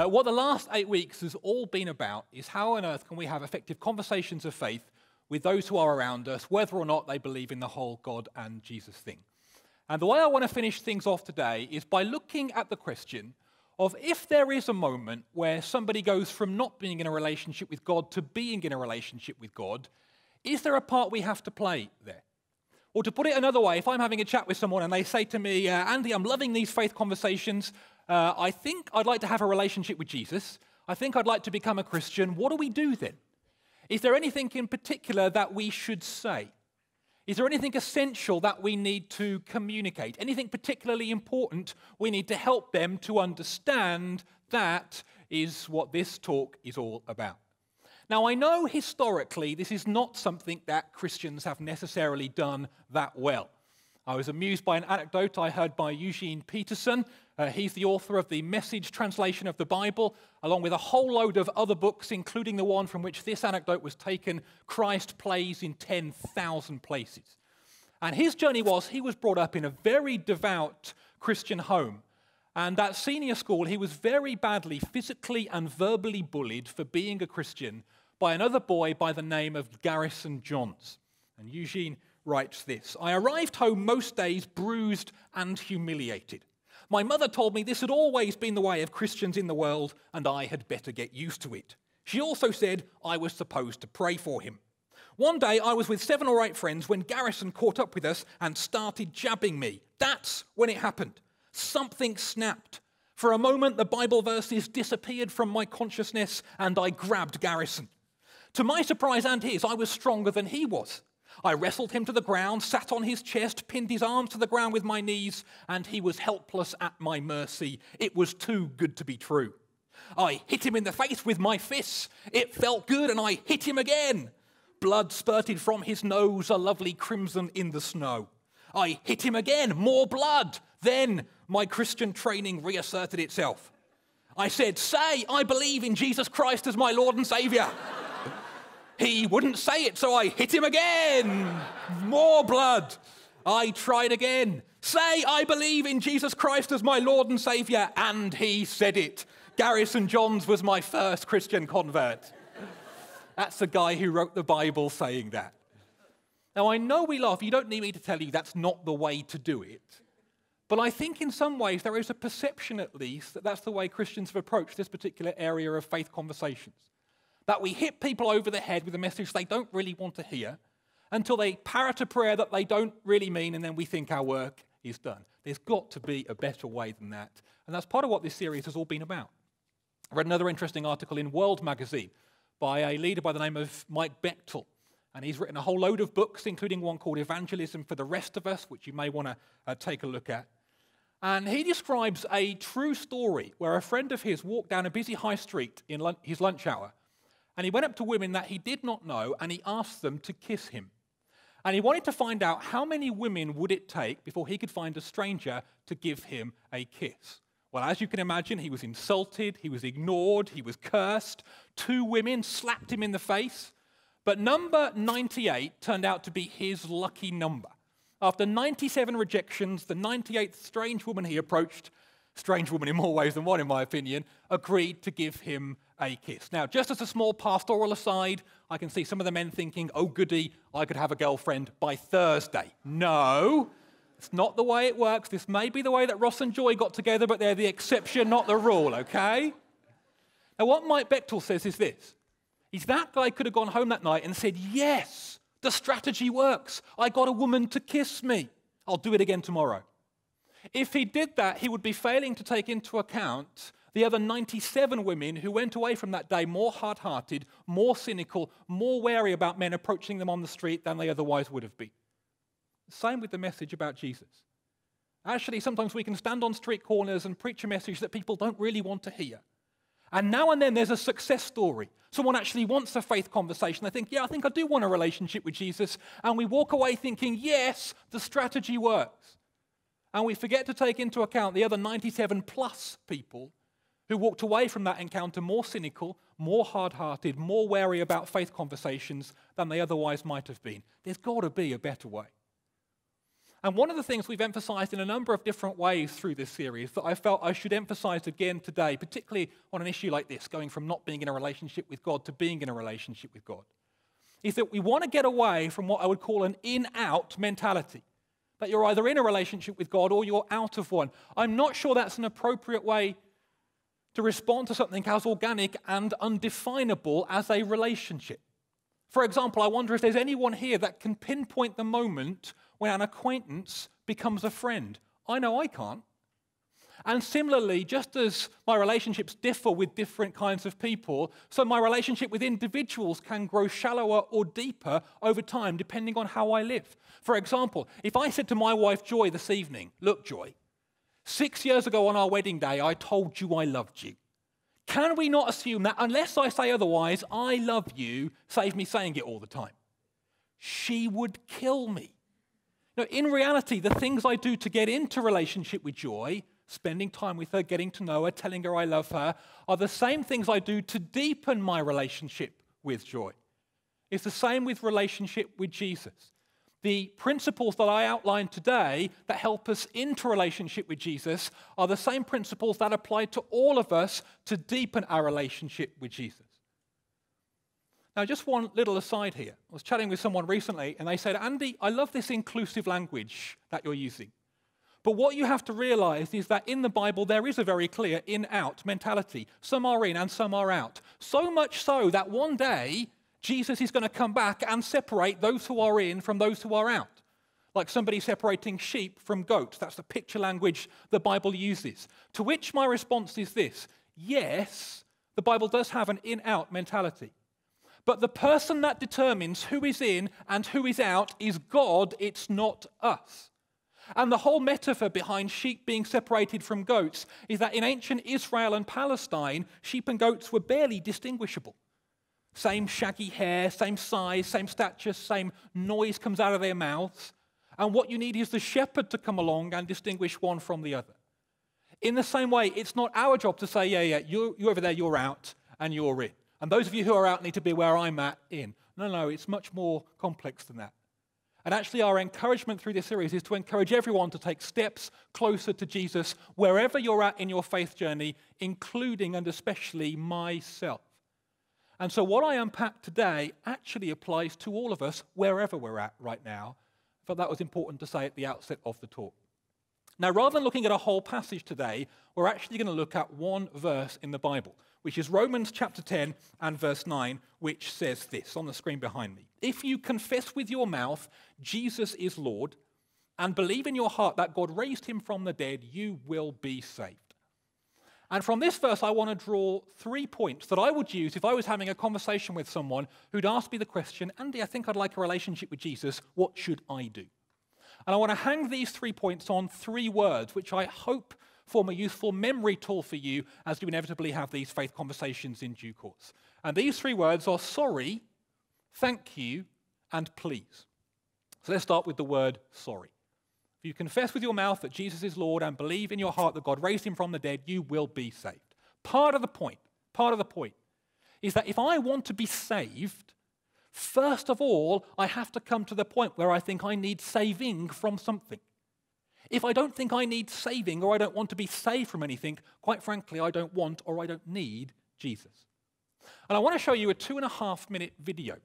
What the last 8 weeks has all been about is how on earth can we have effective conversations of faith with those who are around us, whether or not they believe in the whole God and Jesus thing. And the way I want to finish things off today is by looking at the question of if there is a moment where somebody goes from not being in a relationship with God to being in a relationship with God, is there a part we have to play there? Or to put it another way, if I'm having a chat with someone and they say to me, Andy, I'm loving these faith conversations. I think I'd like to have a relationship with Jesus. I think I'd like to become a Christian. What do we do then? Is there anything in particular that we should say? Is there anything essential that we need to communicate? Anything particularly important we need to help them to understand? That is what this talk is all about. Now, I know historically this is not something that Christians have necessarily done that well. I was amused by an anecdote I heard by Eugene Peterson. He's the author of the Message translation of the Bible, along with a whole load of other books, including the one from which this anecdote was taken, Christ Plays in 10,000 Places. And his journey was he was brought up in a very devout Christian home. And at senior school, he was very badly physically and verbally bullied for being a Christian by another boy by the name of Garrison Johns. And Eugene writes this: I arrived home most days bruised and humiliated. My mother told me this had always been the way of Christians in the world, and I had better get used to it. She also said I was supposed to pray for him. One day I was with 7 or 8 friends when Garrison caught up with us and started jabbing me. That's when it happened. Something snapped. For a moment, the Bible verses disappeared from my consciousness, and I grabbed Garrison. To my surprise and his, I was stronger than he was. I wrestled him to the ground, sat on his chest, pinned his arms to the ground with my knees, and he was helpless at my mercy. It was too good to be true. I hit him in the face with my fists. It felt good, and I hit him again. Blood spurted from his nose, a lovely crimson in the snow. I hit him again, more blood. Then my Christian training reasserted itself. I said, say, I believe in Jesus Christ as my Lord and Savior. He wouldn't say it, so I hit him again. More blood. I tried again. Say, I believe in Jesus Christ as my Lord and Savior. And he said it. Garrison Johns was my first Christian convert. That's the guy who wrote the Bible saying that. Now, I know we laugh. You don't need me to tell you that's not the way to do it. But I think in some ways there is a perception, at least, that that's the way Christians have approached this particular area of faith conversations. That we hit people over the head with a message they don't really want to hear until they parrot a prayer that they don't really mean, and then we think our work is done. There's got to be a better way than that. And that's part of what this series has all been about. I read another interesting article in World magazine by a leader by the name of Mike Bechtel. And he's written a whole load of books, including one called Evangelism for the Rest of Us, which you may want to take a look at. And he describes a true story where a friend of his walked down a busy high street in his lunch hour, and he went up to women that he did not know, and he asked them to kiss him. And he wanted to find out how many women would it take before he could find a stranger to give him a kiss. Well, as you can imagine, he was insulted, he was ignored, he was cursed. 2 women slapped him in the face. But number 98 turned out to be his lucky number. After 97 rejections, the 98th strange woman he approached, strange woman in more ways than one in my opinion, agreed to give him a kiss. Now, just as a small pastoral aside, I can see some of the men thinking, oh goody, I could have a girlfriend by Thursday. No, it's not the way it works. This may be the way that Ross and Joy got together, but they're the exception, not the rule, okay? Now, what Mike Bechtel says is this. That guy could have gone home that night and said, yes, the strategy works. I got a woman to kiss me. I'll do it again tomorrow. If he did that, he would be failing to take into account the other 97 women who went away from that day more hard-hearted, more cynical, more wary about men approaching them on the street than they otherwise would have been. Same with the message about Jesus. Actually, sometimes we can stand on street corners and preach a message that people don't really want to hear. And now and then there's a success story. Someone actually wants a faith conversation. They think, yeah, I think I do want a relationship with Jesus. And we walk away thinking, yes, the strategy works. And we forget to take into account the other 97 plus people who walked away from that encounter more cynical, more hard-hearted, more wary about faith conversations than they otherwise might have been. There's got to be a better way. And one of the things we've emphasized in a number of different ways through this series that I felt I should emphasize again today, particularly on an issue like this, going from not being in a relationship with God to being in a relationship with God, is that we want to get away from what I would call an in-out mentality, that you're either in a relationship with God or you're out of one. I'm not sure that's an appropriate way to respond to something as organic and undefinable as a relationship. For example, I wonder if there's anyone here that can pinpoint the moment when an acquaintance becomes a friend. I know I can't. And similarly, just as my relationships differ with different kinds of people, so my relationship with individuals can grow shallower or deeper over time depending on how I live. For example, if I said to my wife Joy this evening, "Look, Joy, 6 years ago on our wedding day, I told you I loved you. Can we not assume that unless I say otherwise, I love you, save me saying it all the time?" She would kill me. Now, in reality, the things I do to get into relationship with Joy, spending time with her, getting to know her, telling her I love her, are the same things I do to deepen my relationship with Joy. It's the same with relationship with Jesus. The principles that I outlined today that help us into relationship with Jesus are the same principles that apply to all of us to deepen our relationship with Jesus. Now, just one little aside here. I was chatting with someone recently, and they said, "Andy, I love this inclusive language that you're using. But what you have to realize is that in the Bible, there is a very clear in-out mentality. Some are in and some are out. So much so that one day, Jesus is going to come back and separate those who are in from those who are out. Like somebody separating sheep from goats. That's the picture language the Bible uses. To which my response is this: yes, the Bible does have an in-out mentality. But the person that determines who is in and who is out is God, it's not us. And the whole metaphor behind sheep being separated from goats is that in ancient Israel and Palestine, sheep and goats were barely distinguishable. Same shaggy hair, same size, same stature, same noise comes out of their mouths. And what you need is the shepherd to come along and distinguish one from the other. In the same way, it's not our job to say, yeah, you over there, you're out and you're in. And those of you who are out need to be where I'm at in. No, it's much more complex than that. And actually our encouragement through this series is to encourage everyone to take steps closer to Jesus wherever you're at in your faith journey, including and especially myself. And so what I unpack today actually applies to all of us wherever we're at right now. I thought that was important to say at the outset of the talk. Now, rather than looking at a whole passage today, we're actually going to look at one verse in the Bible, which is Romans chapter 10 and verse 9, which says this on the screen behind me. If you confess with your mouth Jesus is Lord and believe in your heart that God raised him from the dead, you will be saved. And from this verse, I want to draw 3 points that I would use if I was having a conversation with someone who'd ask me the question, "Andy, I think I'd like a relationship with Jesus. What should I do?" And I want to hang these 3 points on 3 words, which I hope form a useful memory tool for you as you inevitably have these faith conversations in due course. And these 3 words are sorry, thank you, and please. So let's start with the word sorry. If you confess with your mouth that Jesus is Lord and believe in your heart that God raised him from the dead, you will be saved. Part of the point is that if I want to be saved, first of all, I have to come to the point where I think I need saving from something. If I don't think I need saving or I don't want to be saved from anything, quite frankly, I don't want or I don't need Jesus. And I want to show you a 2.5-minute video.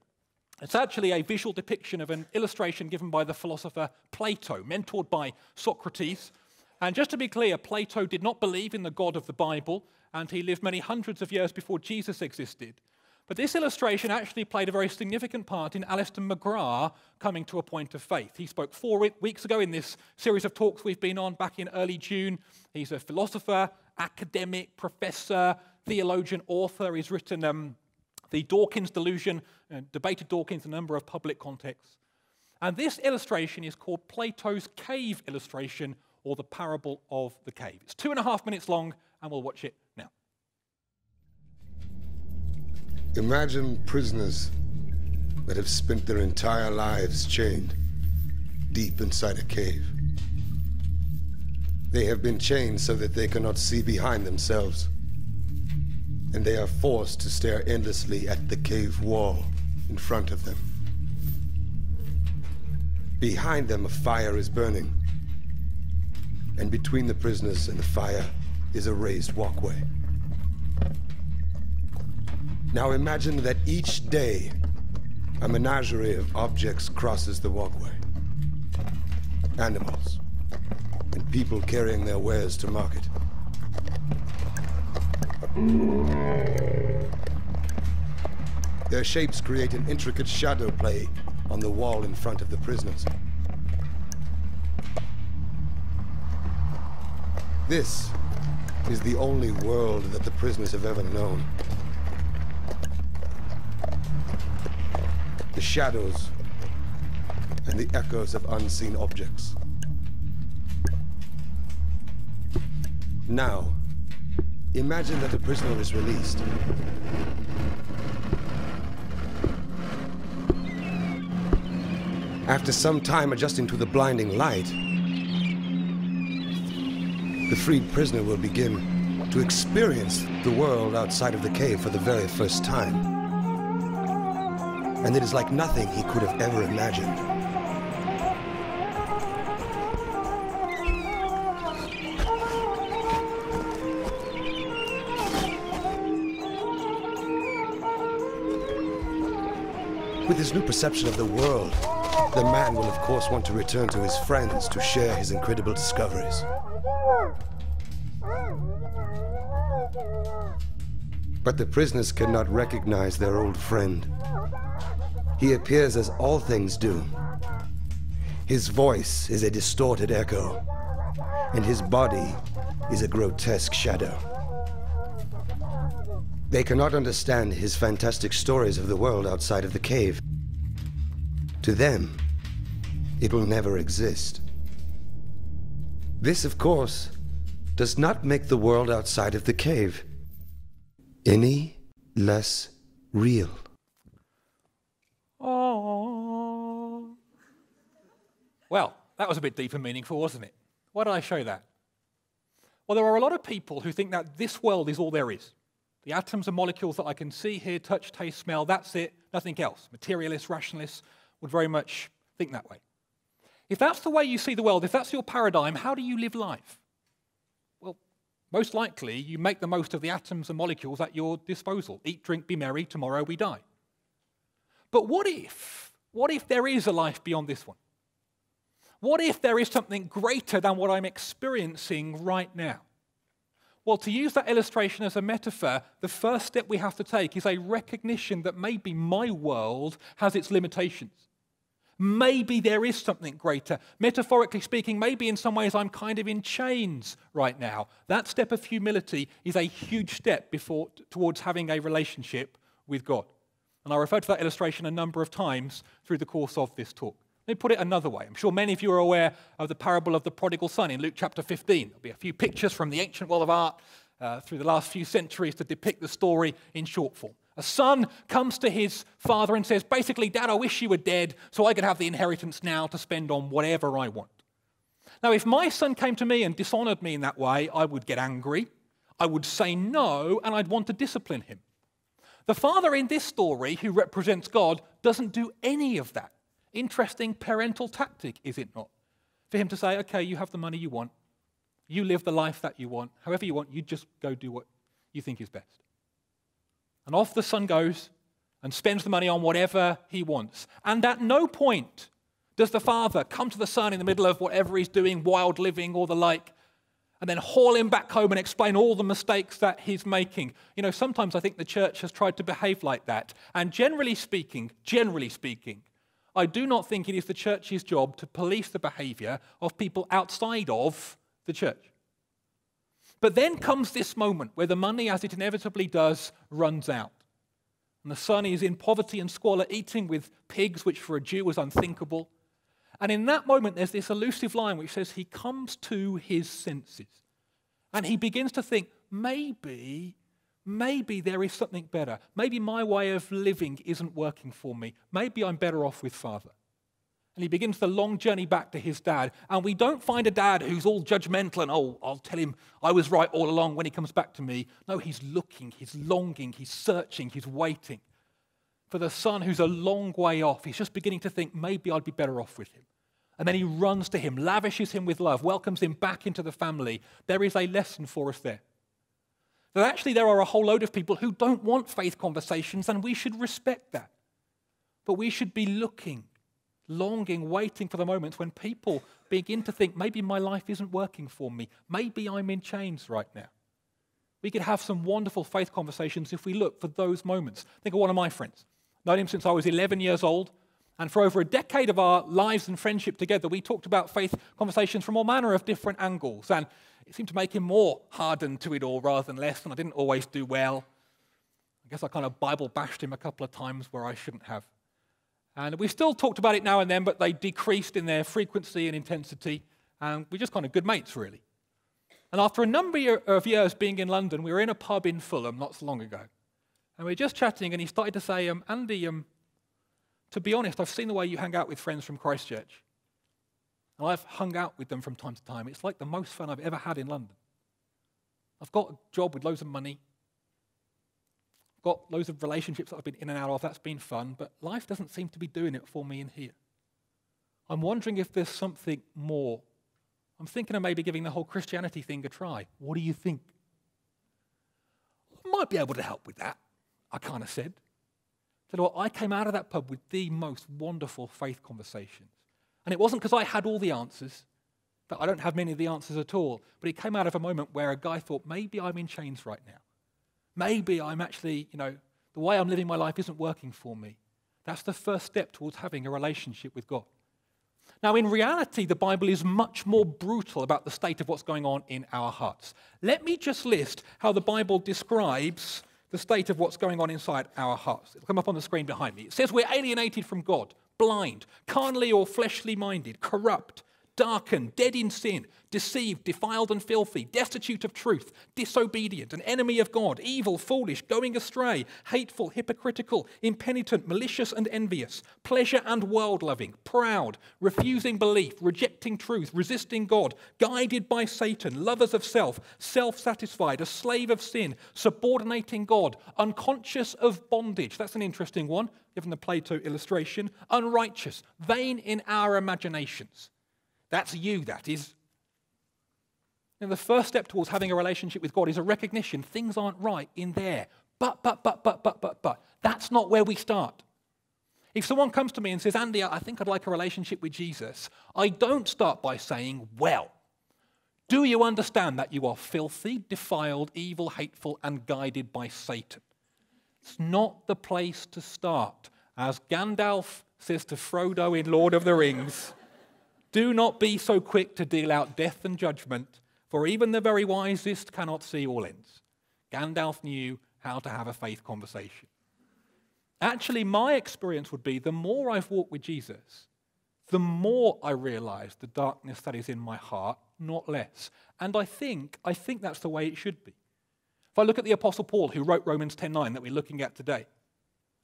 It's actually a visual depiction of an illustration given by the philosopher Plato, mentored by Socrates. And just to be clear, Plato did not believe in the God of the Bible, and he lived many hundreds of years before Jesus existed. But this illustration actually played a very significant part in Alistair McGrath coming to a point of faith. He spoke 4 weeks ago in this series of talks we've been on back in early June. He's a philosopher, academic, professor, theologian, author. He's written The Dawkins Delusion, debated Dawkins in a number of public contexts. And this illustration is called Plato's Cave Illustration, or the Parable of the Cave. It's 2.5 minutes long, and we'll watch it now. Imagine prisoners that have spent their entire lives chained deep inside a cave. They have been chained so that they cannot see behind themselves, and they are forced to stare endlessly at the cave wall in front of them. Behind them, a fire is burning. And between the prisoners and the fire is a raised walkway. Now imagine that each day, a menagerie of objects crosses the walkway. Animals, and people carrying their wares to market. Their shapes create an intricate shadow play on the wall in front of the prisoners. This is the only world that the prisoners have ever known. The shadows and the echoes of unseen objects. Now, imagine that a prisoner is released. After some time adjusting to the blinding light, the freed prisoner will begin to experience the world outside of the cave for the very first time. And it is like nothing he could have ever imagined. With his new perception of the world, the man will of course want to return to his friends to share his incredible discoveries. But the prisoners cannot recognize their old friend. He appears as all things do. His voice is a distorted echo, and his body is a grotesque shadow. They cannot understand his fantastic stories of the world outside of the cave. To them, it will never exist. This, of course, does not make the world outside of the cave any less real. Oh. Well, that was a bit deep and meaningful, wasn't it? Why did I show that? Well, there are a lot of people who think that this world is all there is. The atoms and molecules that I can see, hear, touch, taste, smell, that's it, nothing else. Materialists, rationalists would very much think that way. If that's the way you see the world, if that's your paradigm, how do you live life? Well, most likely you make the most of the atoms and molecules at your disposal. Eat, drink, be merry, tomorrow we die. But what if there is a life beyond this one? What if there is something greater than what I'm experiencing right now? Well, to use that illustration as a metaphor, the first step we have to take is a recognition that maybe my world has its limitations. Maybe there is something greater. Metaphorically speaking, maybe in some ways I'm kind of in chains right now. That step of humility is a huge step towards having a relationship with God. And I referred to that illustration a number of times through the course of this talk. Let me put it another way. I'm sure many of you are aware of the parable of the prodigal son in Luke chapter 15. There'll be a few pictures from the ancient world of art through the last few centuries to depict the story in short form. A son comes to his father and says, basically, Dad, I wish you were dead so I could have the inheritance now to spend on whatever I want. Now, if my son came to me and dishonored me in that way, I would get angry, I would say no, and I'd want to discipline him. The father in this story, who represents God, doesn't do any of that. Interesting parental tactic, is it not? For him to say, okay, you have the money you want, you live the life that you want, however you want, you just go do what you think is best. And off the son goes and spends the money on whatever he wants. And at no point does the father come to the son in the middle of whatever he's doing, wild living or the like, and then haul him back home and explain all the mistakes that he's making. You know, sometimes I think the church has tried to behave like that. And generally speaking, I do not think it is the church's job to police the behavior of people outside of the church. But then comes this moment where the money, as it inevitably does, runs out. And the son is in poverty and squalor, eating with pigs, which for a Jew was unthinkable. And in that moment, there's this elusive line which says he comes to his senses. And he begins to think, maybe there is something better. Maybe my way of living isn't working for me. Maybe I'm better off with Father. And he begins the long journey back to his dad. And we don't find a dad who's all judgmental and, oh, I'll tell him I was right all along when he comes back to me. No, he's looking, he's longing, he's searching, he's waiting. For the son who's a long way off, he's just beginning to think, maybe I'd be better off with him. And then he runs to him, lavishes him with love, welcomes him back into the family. There is a lesson for us there. That actually there are a whole load of people who don't want faith conversations, and we should respect that. But we should be looking, longing, waiting for the moments when people begin to think, maybe my life isn't working for me. Maybe I'm in chains right now. We could have some wonderful faith conversations if we look for those moments. Think of one of my friends. Known him since I was 11 years old. And for over a decade of our lives and friendship together, we talked about faith conversations from all manner of different angles. And it seemed to make him more hardened to it all rather than less, and I didn't always do well. I guess I kind of Bible bashed him a couple of times where I shouldn't have. And we still talked about it now and then, but they decreased in their frequency and intensity, and we're just kind of good mates, really. And after a number of years being in London, we were in a pub in Fulham not so long ago. And we were just chatting, and he started to say, Andy, to be honest, I've seen the way you hang out with friends from Christchurch. And I've hung out with them from time to time. It's like the most fun I've ever had in London. I've got a job with loads of money. I've got loads of relationships that I've been in and out of. That's been fun. But life doesn't seem to be doing it for me in here. I'm wondering if there's something more. I'm thinking of maybe giving the whole Christianity thing a try. What do you think? I might be able to help with that, I kind of said. So I came out of that pub with the most wonderful faith conversations. And it wasn't because I had all the answers, but I don't have many of the answers at all. But it came out of a moment where a guy thought, maybe I'm in chains right now. Maybe I'm actually, the way I'm living my life isn't working for me. That's the first step towards having a relationship with God. Now, in reality, the Bible is much more brutal about the state of what's going on in our hearts. Let me just list how the Bible describes the state of what's going on inside our hearts. It'll come up on the screen behind me. It says we're alienated from God, blind, carnally or fleshly minded, corrupt, darkened, dead in sin, deceived, defiled and filthy, destitute of truth, disobedient, an enemy of God, evil, foolish, going astray, hateful, hypocritical, impenitent, malicious and envious, pleasure and world-loving, proud, refusing belief, rejecting truth, resisting God, guided by Satan, lovers of self, self-satisfied, a slave of sin, subordinating God, unconscious of bondage. That's an interesting one, given the Plato illustration. Unrighteous, vain in our imaginations. That's you, that is. And the first step towards having a relationship with God is a recognition things aren't right in there. But. That's not where we start. If someone comes to me and says, Andy, I think I'd like a relationship with Jesus, I don't start by saying, well, do you understand that you are filthy, defiled, evil, hateful, and guided by Satan? It's not the place to start. As Gandalf says to Frodo in Lord of the Rings, do not be so quick to deal out death and judgment, for even the very wisest cannot see all ends. Gandalf knew how to have a faith conversation. Actually, my experience would be the more I've walked with Jesus, the more I realize the darkness that is in my heart, not less. And I think that's the way it should be. If I look at the Apostle Paul, who wrote Romans 10:9 that we're looking at today,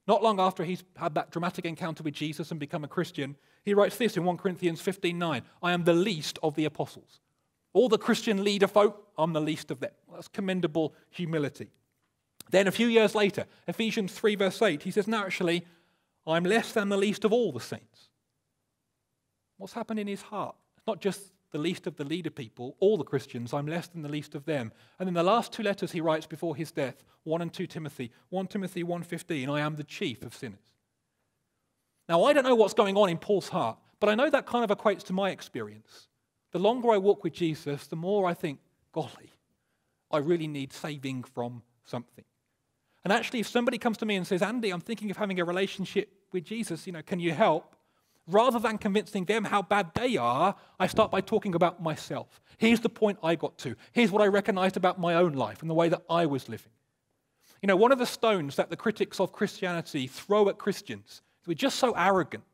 not long after he's had that dramatic encounter with Jesus and become a Christian, he writes this in 1 Corinthians 15:9, I am the least of the apostles. All the Christian leader folk, I'm the least of them. Well, that's commendable humility. Then a few years later, Ephesians 3 verse 8, he says, no, actually, I'm less than the least of all the saints. What's happened in his heart? It's not just the least of the leader people, all the Christians, I'm less than the least of them. And in the last two letters he writes before his death, 1 and 2 Timothy, 1 Timothy 1:15, I am the chief of sinners. Now, I don't know what's going on in Paul's heart, but I know that kind of equates to my experience. The longer I walk with Jesus, the more I think, golly, I really need saving from something. And actually, if somebody comes to me and says, Andy, I'm thinking of having a relationship with Jesus, can you help? Rather than convincing them how bad they are, I start by talking about myself. Here's the point I got to. Here's what I recognized about my own life and the way that I was living. One of the stones that the critics of Christianity throw at Christians is we're just so arrogant.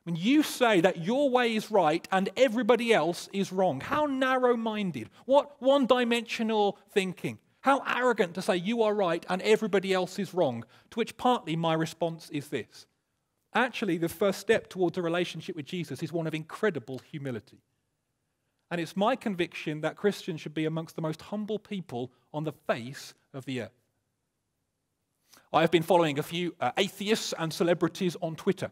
When you say that your way is right and everybody else is wrong, how narrow-minded, what one-dimensional thinking, how arrogant to say you are right and everybody else is wrong, to which partly my response is this. Actually, the first step towards a relationship with Jesus is one of incredible humility. And it's my conviction that Christians should be amongst the most humble people on the face of the earth. I have been following a few atheists and celebrities on Twitter.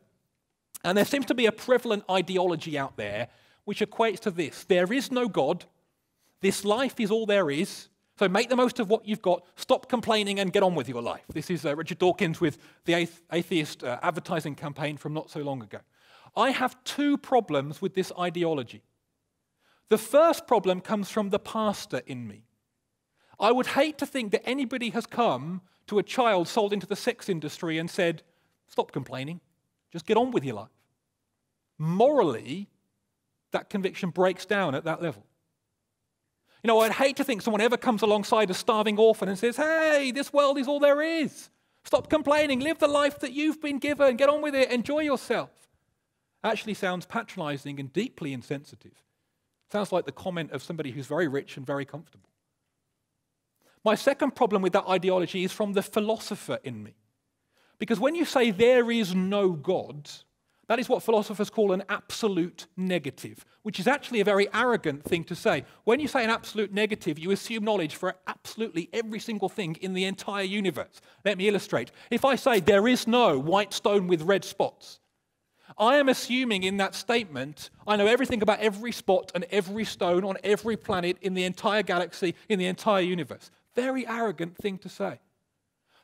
And there seems to be a prevalent ideology out there which equates to this. There is no God. This life is all there is. So make the most of what you've got. Stop complaining and get on with your life. This is Richard Dawkins with the atheist advertising campaign from not so long ago. I have two problems with this ideology. The first problem comes from the pastor in me. I would hate to think that anybody has come to a child sold into the sex industry and said, stop complaining, just get on with your life. Morally, that conviction breaks down at that level. You know, I'd hate to think someone ever comes alongside a starving orphan and says, hey, this world is all there is. Stop complaining, live the life that you've been given, get on with it, enjoy yourself. Actually sounds patronizing and deeply insensitive. Sounds like the comment of somebody who's very rich and very comfortable. My second problem with that ideology is from the philosopher in me. Because when you say there is no God, that is what philosophers call an absolute negative, which is actually a very arrogant thing to say. When you say an absolute negative, you assume knowledge for absolutely every single thing in the entire universe. Let me illustrate. If I say there is no white stone with red spots, I am assuming in that statement I know everything about every spot and every stone on every planet in the entire galaxy, in the entire universe. Very arrogant thing to say.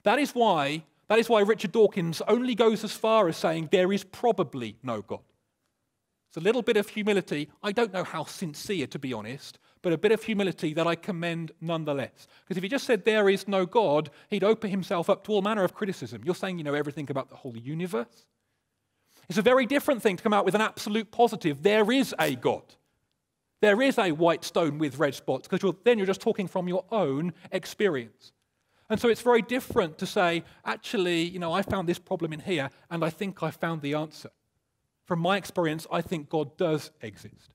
That is why Richard Dawkins only goes as far as saying there is probably no God. It's a little bit of humility. I don't know how sincere, to be honest, but a bit of humility that I commend nonetheless. Because if he just said there is no God, he'd open himself up to all manner of criticism. You're saying you know everything about the whole universe? It's a very different thing to come out with an absolute positive. There is a God. There is a white stone with red spots, because then you're just talking from your own experience. And so it's very different to say, actually, you know, I found this problem in here, and I think I found the answer. From my experience, I think God does exist.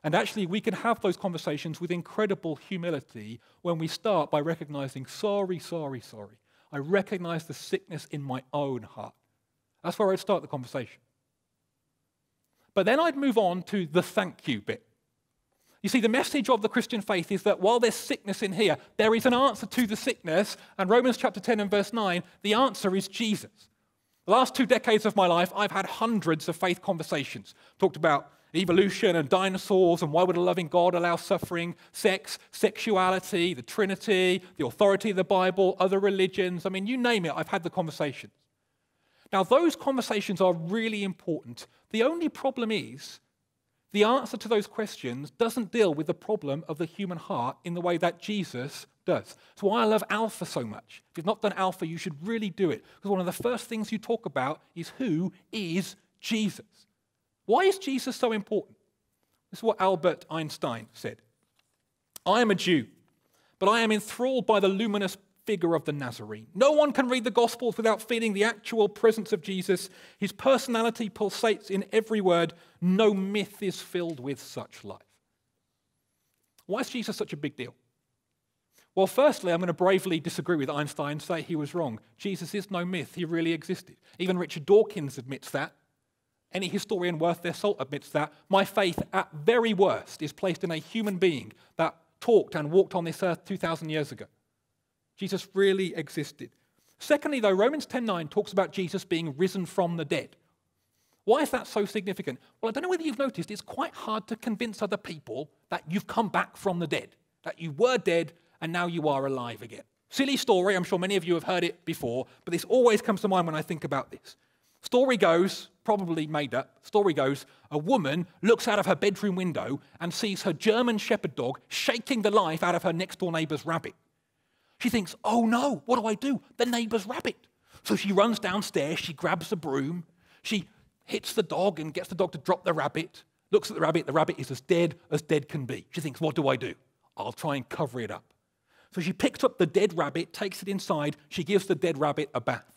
And actually, we can have those conversations with incredible humility when we start by recognizing, sorry. I recognize the sickness in my own heart. That's where I'd start the conversation. But then I'd move on to the thank you bit. You see, the message of the Christian faith is that while there's sickness in here, there is an answer to the sickness, and Romans chapter 10 and verse 9, the answer is Jesus. The last 2 decades of my life, I've had hundreds of faith conversations. Talked about evolution and dinosaurs and why would a loving God allow suffering, sex, sexuality, the Trinity, the authority of the Bible, other religions. I mean, you name it, I've had the conversations. Now, those conversations are really important. The only problem is the answer to those questions doesn't deal with the problem of the human heart in the way that Jesus does. That's why I love Alpha so much. If you've not done Alpha, you should really do it. Because one of the first things you talk about is who is Jesus. Why is Jesus so important? This is what Albert Einstein said. I am a Jew, but I am enthralled by the luminous figure of the Nazarene. No one can read the Gospels without feeling the actual presence of Jesus. His personality pulsates in every word. No myth is filled with such life. Why is Jesus such a big deal? Well, firstly, I'm going to bravely disagree with Einstein and say he was wrong. Jesus is no myth. He really existed. Even Richard Dawkins admits that. Any historian worth their salt admits that. My faith, at very worst, is placed in a human being that talked and walked on this earth 2,000 years ago. Jesus really existed. Secondly, though, Romans 10:9 talks about Jesus being risen from the dead. Why is that so significant? Well, I don't know whether you've noticed, it's quite hard to convince other people that you've come back from the dead, that you were dead and now you are alive again. Silly story, I'm sure many of you have heard it before, but this always comes to mind when I think about this. Story goes, probably made up, story goes, a woman looks out of her bedroom window and sees her German shepherd dog shaking the life out of her next door neighbor's rabbit. She thinks, oh no, what do I do? The neighbor's rabbit. So she runs downstairs, she grabs the broom, she hits the dog and gets the dog to drop the rabbit, looks at the rabbit is as dead can be. She thinks, what do I do? I'll try and cover it up. So she picks up the dead rabbit, takes it inside, she gives the dead rabbit a bath.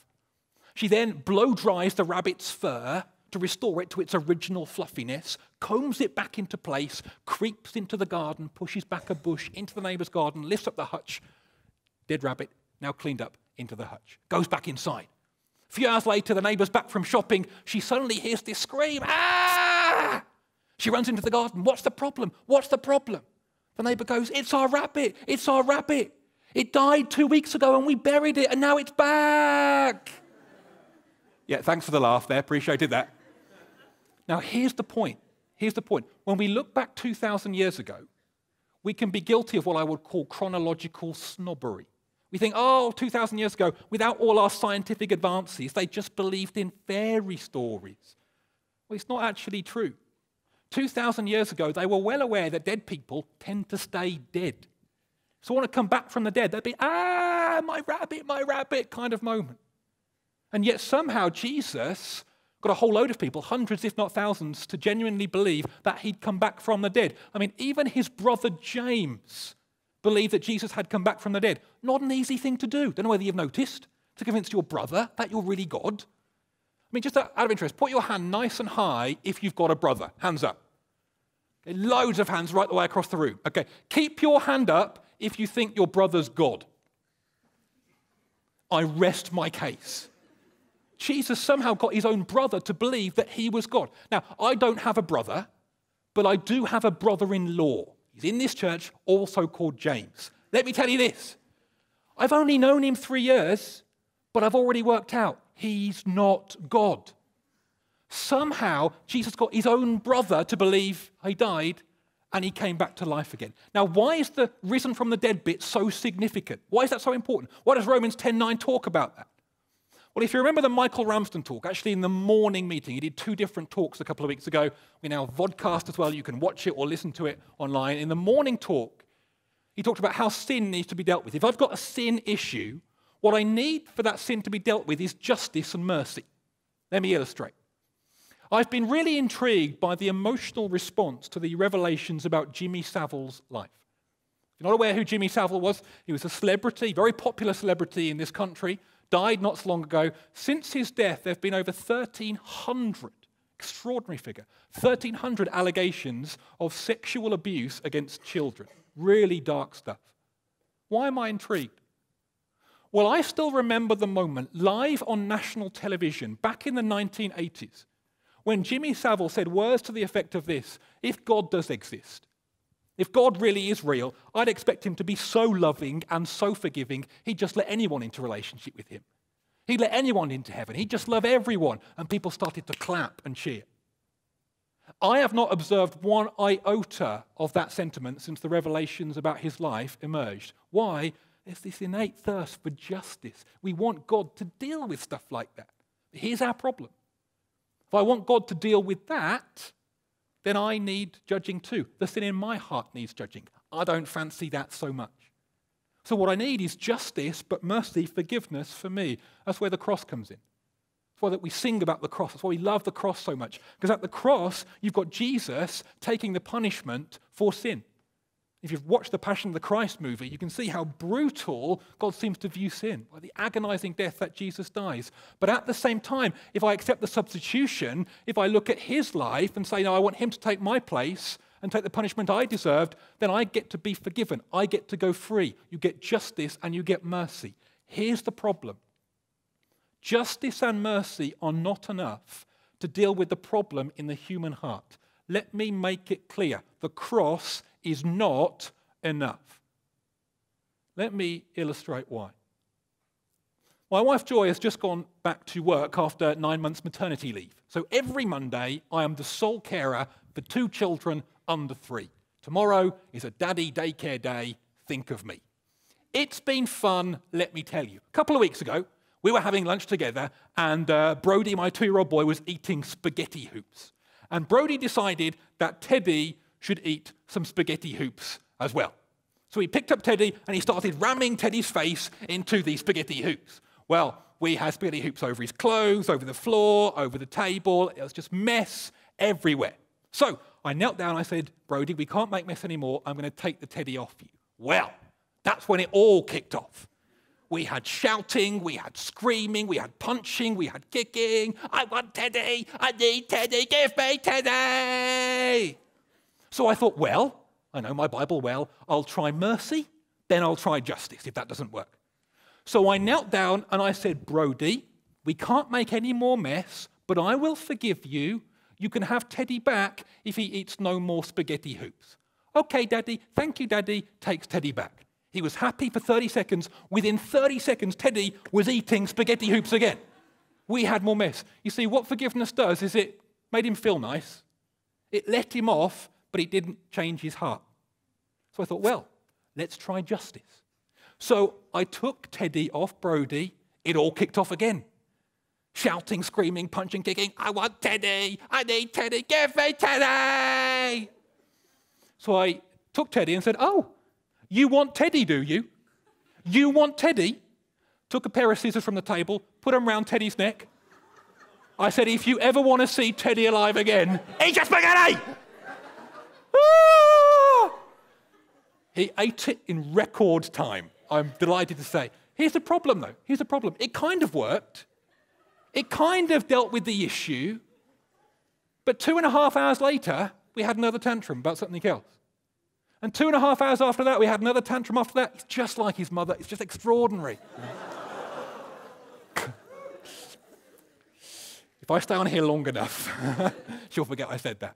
She then blow dries the rabbit's fur to restore it to its original fluffiness, combs it back into place, creeps into the garden, pushes back a bush into the neighbor's garden, lifts up the hutch. Dead rabbit, now cleaned up, into the hutch. Goes back inside. A few hours later, the neighbor's back from shopping. She suddenly hears this scream. Ah! She runs into the garden. What's the problem? What's the problem? The neighbor goes, it's our rabbit. It's our rabbit. It died 2 weeks ago and we buried it and now it's back. Yeah, thanks for the laugh there. Appreciated that. Now, here's the point. Here's the point. When we look back 2,000 years ago, we can be guilty of what I would call chronological snobbery. We think, 2,000 years ago, without all our scientific advances, they just believed in fairy stories. Well, it's not actually true. 2,000 years ago, they were well aware that dead people tend to stay dead. So when they come back from the dead, they'd be, my rabbit kind of moment. And yet somehow Jesus got a whole load of people, hundreds if not thousands, to genuinely believe that he'd come back from the dead. I mean, even his brother James believed that Jesus had come back from the dead. Not an easy thing to do. Don't know whether you've noticed, to convince your brother that you're really God. I mean, just out of interest, put your hand nice and high if you've got a brother. Hands up. Okay, loads of hands right the way across the room. Okay, keep your hand up if you think your brother's God. I rest my case. Jesus somehow got his own brother to believe that he was God. Now, I don't have a brother, but I do have a brother-in-law. He's in this church, also called James. Let me tell you this. I've only known him 3 years, but I've already worked out he's not God. Somehow, Jesus got his own brother to believe he died and he came back to life again. Now, why is the risen from the dead bit so significant? Why is that so important? Why does Romans 10:9 talk about that? Well, if you remember the Michael Ramsden talk, actually in the morning meeting, he did 2 different talks a couple of weeks ago. We now vodcast as well. You can watch it or listen to it online. In the morning talk, he talked about how sin needs to be dealt with. If I've got a sin issue, what I need for that sin to be dealt with is justice and mercy. Let me illustrate. I've been really intrigued by the emotional response to the revelations about Jimmy Savile's life. If you're not aware who Jimmy Savile was, he was a celebrity, very popular celebrity in this country, died not so long ago. Since his death, there have been over 1,300, extraordinary figure, 1,300 allegations of sexual abuse against children. Really dark stuff. Why am I intrigued? Well, I still remember the moment live on national television back in the 1980s when Jimmy Savile said words to the effect of this: if God does exist, if God really is real, I'd expect him to be so loving and so forgiving, he'd just let anyone into relationship with him. He'd let anyone into heaven. He'd just love everyone. And people started to clap and cheer. I have not observed one iota of that sentiment since the revelations about his life emerged. Why? There's this innate thirst for justice. We want God to deal with stuff like that. Here's our problem. If I want God to deal with that, then I need judging too. The sin in my heart needs judging. I don't fancy that so much. So what I need is justice, but mercy, forgiveness for me. That's where the cross comes in. That's why that we sing about the cross. That's why we love the cross so much. Because at the cross, you've got Jesus taking the punishment for sin. If you've watched the Passion of the Christ movie, you can see how brutal God seems to view sin, by the agonizing death that Jesus dies. But at the same time, if I accept the substitution, if I look at his life and say, no, I want him to take my place and take the punishment I deserved, then I get to be forgiven. I get to go free. You get justice and you get mercy. Here's the problem. Justice and mercy are not enough to deal with the problem in the human heart. Let me make it clear. The cross is not enough. Let me illustrate why. My wife Joy has just gone back to work after 9 months maternity leave. So every Monday, I am the sole carer for 2 children under 3. Tomorrow is a daddy daycare day. Think of me. It's been fun, let me tell you. A couple of weeks ago, we were having lunch together, and Brody, my 2-year-old boy, was eating spaghetti hoops. And Brody decided that Teddy should eat some spaghetti hoops as well. So he picked up Teddy and he started ramming Teddy's face into these spaghetti hoops. Well, we had spaghetti hoops over his clothes, over the floor, over the table. It was just mess everywhere. So I knelt down and I said, Brody, we can't make mess anymore. I'm going to take the Teddy off you. Well, that's when it all kicked off. We had shouting, we had screaming, we had punching, we had kicking. I want Teddy, I need Teddy, give me Teddy. So I thought, well, I know my Bible well, I'll try mercy, then I'll try justice if that doesn't work. So I knelt down and I said, Brody, we can't make any more mess, but I will forgive you. You can have Teddy back if he eats no more spaghetti hoops. Okay, Daddy, thank you, Daddy, takes Teddy back. He was happy for 30 seconds. Within 30 seconds, Teddy was eating spaghetti hoops again. We had more mess. You see, what forgiveness does is it made him feel nice. It let him off, but it didn't change his heart. So I thought, well, let's try justice. So I took Teddy off Brody. It all kicked off again. Shouting, screaming, punching, kicking. I want Teddy. I need Teddy. Give me Teddy. So I took Teddy and said, oh, you want Teddy, do you? You want Teddy? Took a pair of scissors from the table, put them around Teddy's neck. I said, if you ever want to see Teddy alive again, eat your spaghetti! Ah! He ate it in record time, I'm delighted to say. Here's the problem, though. Here's the problem. It kind of worked. It kind of dealt with the issue. But 2.5 hours later, we had another tantrum about something else. And 2.5 hours after that, we had another tantrum after that. It's just like his mother. It's just extraordinary. If I stay on here long enough, she'll forget I said that.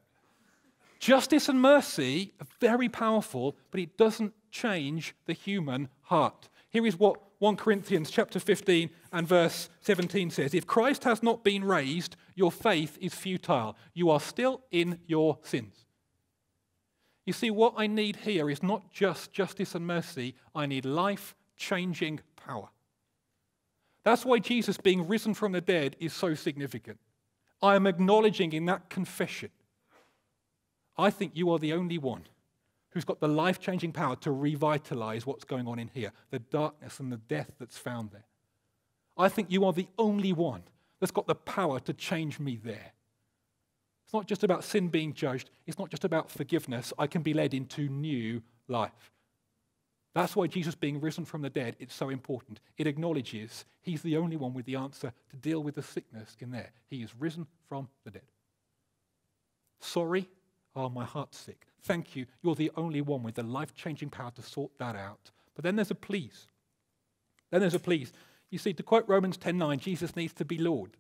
Justice and mercy are very powerful, but it doesn't change the human heart. Here is what 1 Corinthians chapter 15 and verse 17 says. If Christ has not been raised, your faith is futile. You are still in your sins. You see, what I need here is not just justice and mercy. I need life-changing power. That's why Jesus being risen from the dead is so significant. I am acknowledging in that confession, I think you are the only one who's got the life-changing power to revitalize what's going on in here, the darkness and the death that's found there. I think you are the only one that's got the power to change me there. It's not just about sin being judged. It's not just about forgiveness. I can be led into new life. That's why Jesus being risen from the dead, it's so important. It acknowledges he's the only one with the answer to deal with the sickness in there. He is risen from the dead. Sorry? Oh, my heart's sick. Thank you. You're the only one with the life-changing power to sort that out. But then there's a please. Then there's a please. You see, to quote Romans 10:9, Jesus needs to be Lord.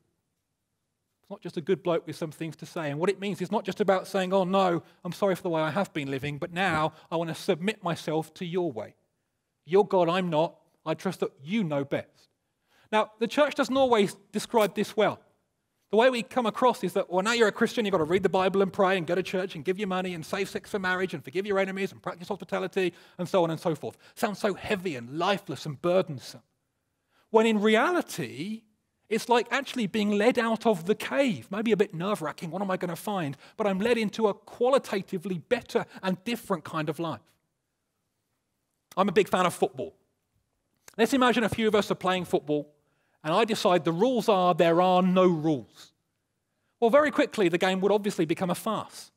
It's not just a good bloke with some things to say. And what it means is not just about saying, oh no, I'm sorry for the way I have been living, but now I want to submit myself to your way. You're God, I'm not. I trust that you know best. Now, the church doesn't always describe this well. The way we come across is that, well, now you're a Christian, you've got to read the Bible and pray and go to church and give your money and save sex for marriage and forgive your enemies and practice hospitality and so on and so forth. Sounds so heavy and lifeless and burdensome. When in reality, it's like actually being led out of the cave. Maybe a bit nerve-wracking, what am I going to find? But I'm led into a qualitatively better and different kind of life. I'm a big fan of football. Let's imagine a few of us are playing football, and I decide the rules are there are no rules. Well, very quickly, the game would obviously become a farce.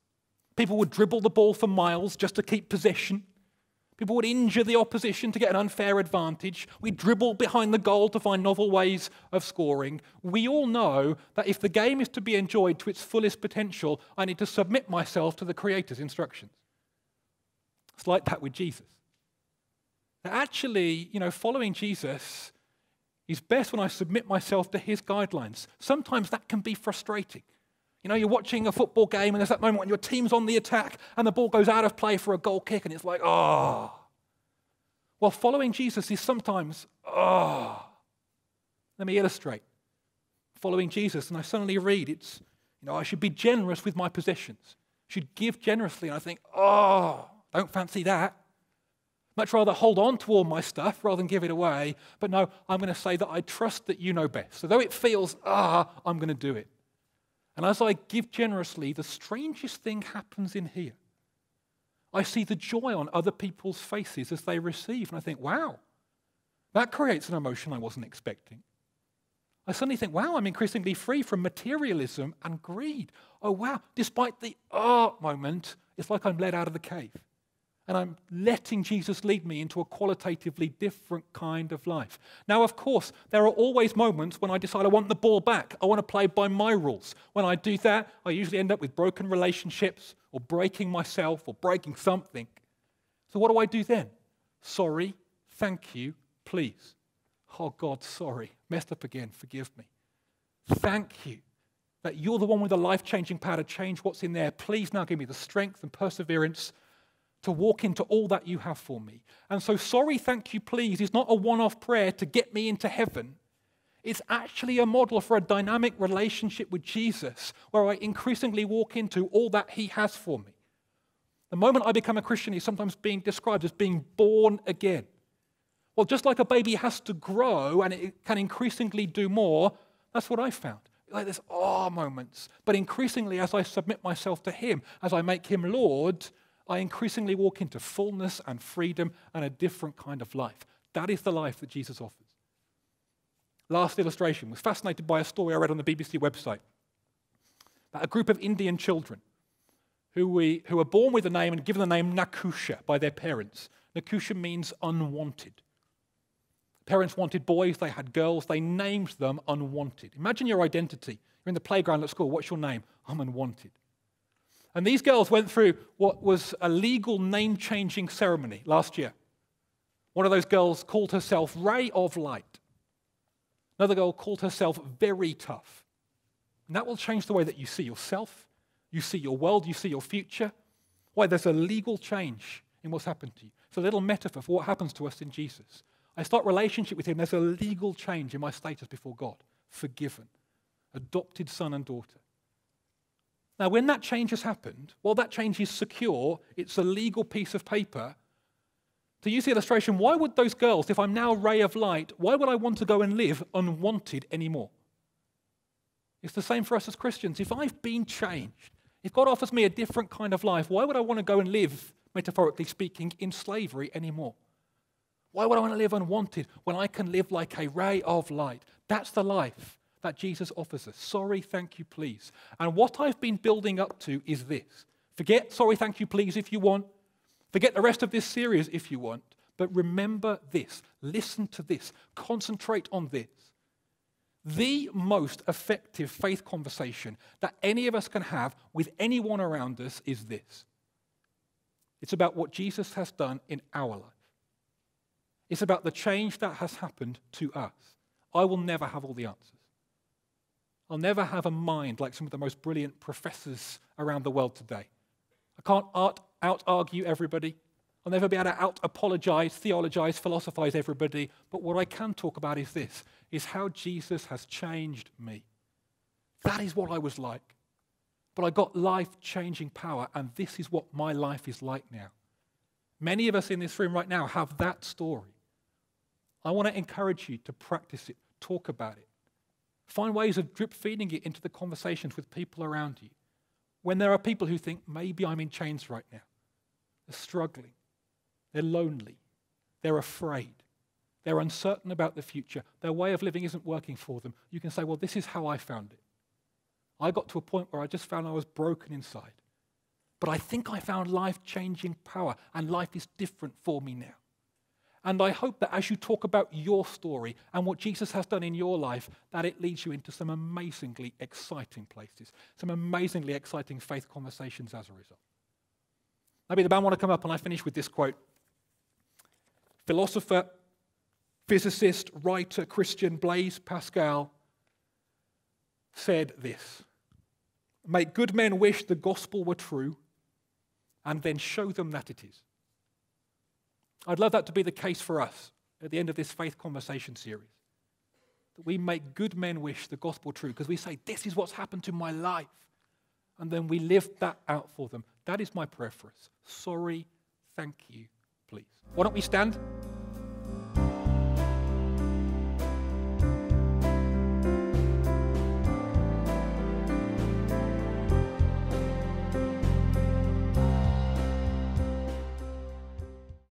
People would dribble the ball for miles just to keep possession. People would injure the opposition to get an unfair advantage. We'd dribble behind the goal to find novel ways of scoring. We all know that if the game is to be enjoyed to its fullest potential, I need to submit myself to the Creator's instructions. It's like that with Jesus. Actually, following Jesus is best when I submit myself to his guidelines. Sometimes that can be frustrating. You're watching a football game and there's that moment when your team's on the attack and the ball goes out of play for a goal kick and it's like, oh. Well, following Jesus is sometimes, oh. Let me illustrate. Following Jesus, and I suddenly read it's, I should be generous with my possessions. I should give generously. And I think, oh, don't fancy that. Much rather hold on to all my stuff rather than give it away. But no, I'm going to say that I trust that you know best. So though it feels, I'm going to do it. And as I give generously, the strangest thing happens in here. I see the joy on other people's faces as they receive. And I think, wow, that creates an emotion I wasn't expecting. I suddenly think, wow, I'm increasingly free from materialism and greed. Oh, wow, despite the moment, it's like I'm led out of the cave. And I'm letting Jesus lead me into a qualitatively different kind of life. Now, of course, there are always moments when I decide I want the ball back. I want to play by my rules. When I do that, I usually end up with broken relationships or breaking myself or breaking something. So what do I do then? Sorry, thank you, please. Oh, God, sorry. Messed up again. Forgive me. Thank you that you're the one with the life-changing power to change what's in there. Please now give me the strength and perseverance to walk into all that you have for me. And so sorry, thank you, please is not a one-off prayer to get me into heaven. It's actually a model for a dynamic relationship with Jesus where I increasingly walk into all that he has for me. The moment I become a Christian is sometimes being described as being born again. Well, just like a baby has to grow and it can increasingly do more, that's what I found. Like there's moments. But increasingly, as I submit myself to him, as I make him Lord, I increasingly walk into fullness and freedom and a different kind of life. That is the life that Jesus offers. Last illustration. Was fascinated by a story I read on the BBC website about a group of Indian children who were born with a name and given the name Nakusha by their parents. Nakusha means unwanted. Parents wanted boys, they had girls, they named them unwanted. Imagine your identity. You're in the playground at school. What's your name? I'm unwanted. And these girls went through what was a legal name-changing ceremony last year. One of those girls called herself Ray of Light. Another girl called herself Very Tough. And that will change the way that you see yourself, you see your world, you see your future. Why? There's a legal change in what's happened to you. It's a little metaphor for what happens to us in Jesus. I start relationship with him, there's a legal change in my status before God. Forgiven. Adopted son and daughter. Now, when that change has happened, well, that change is secure. It's a legal piece of paper. To use the illustration, why would those girls, if I'm now Ray of Light, why would I want to go and live unwanted anymore? It's the same for us as Christians. If I've been changed, if God offers me a different kind of life, why would I want to go and live, metaphorically speaking, in slavery anymore? Why would I want to live unwanted when I can live like a ray of light? That's the life that Jesus offers us. Sorry, thank you, please. And what I've been building up to is this. Forget sorry, thank you, please if you want. Forget the rest of this series if you want. But remember this. Listen to this. Concentrate on this. The most effective faith conversation that any of us can have with anyone around us is this. It's about what Jesus has done in our life. It's about the change that has happened to us. I will never have all the answers. I'll never have a mind like some of the most brilliant professors around the world today. I can't out-argue everybody. I'll never be able to out-apologize, theologize, philosophize everybody. But what I can talk about is this, is how Jesus has changed me. That is what I was like. But I got life-changing power, and this is what my life is like now. Many of us in this room right now have that story. I want to encourage you to practice it, talk about it. Find ways of drip-feeding it into the conversations with people around you. When there are people who think, maybe I'm in chains right now. They're struggling. They're lonely. They're afraid. They're uncertain about the future. Their way of living isn't working for them. You can say, well, this is how I found it. I got to a point where I just found I was broken inside. But I think I found life-changing power, and life is different for me now. And I hope that as you talk about your story and what Jesus has done in your life, that it leads you into some amazingly exciting places, some amazingly exciting faith conversations as a result. Maybe the band want to come up, and I finish with this quote. Philosopher, physicist, writer, Christian Blaise Pascal said this: "Make good men wish the gospel were true, and then show them that it is." I'd love that to be the case for us at the end of this faith conversation series. That we make good men wish the gospel true, because we say, this is what's happened to my life. And then we live that out for them. That is my prayer for us. Sorry, thank you, please. Why don't we stand?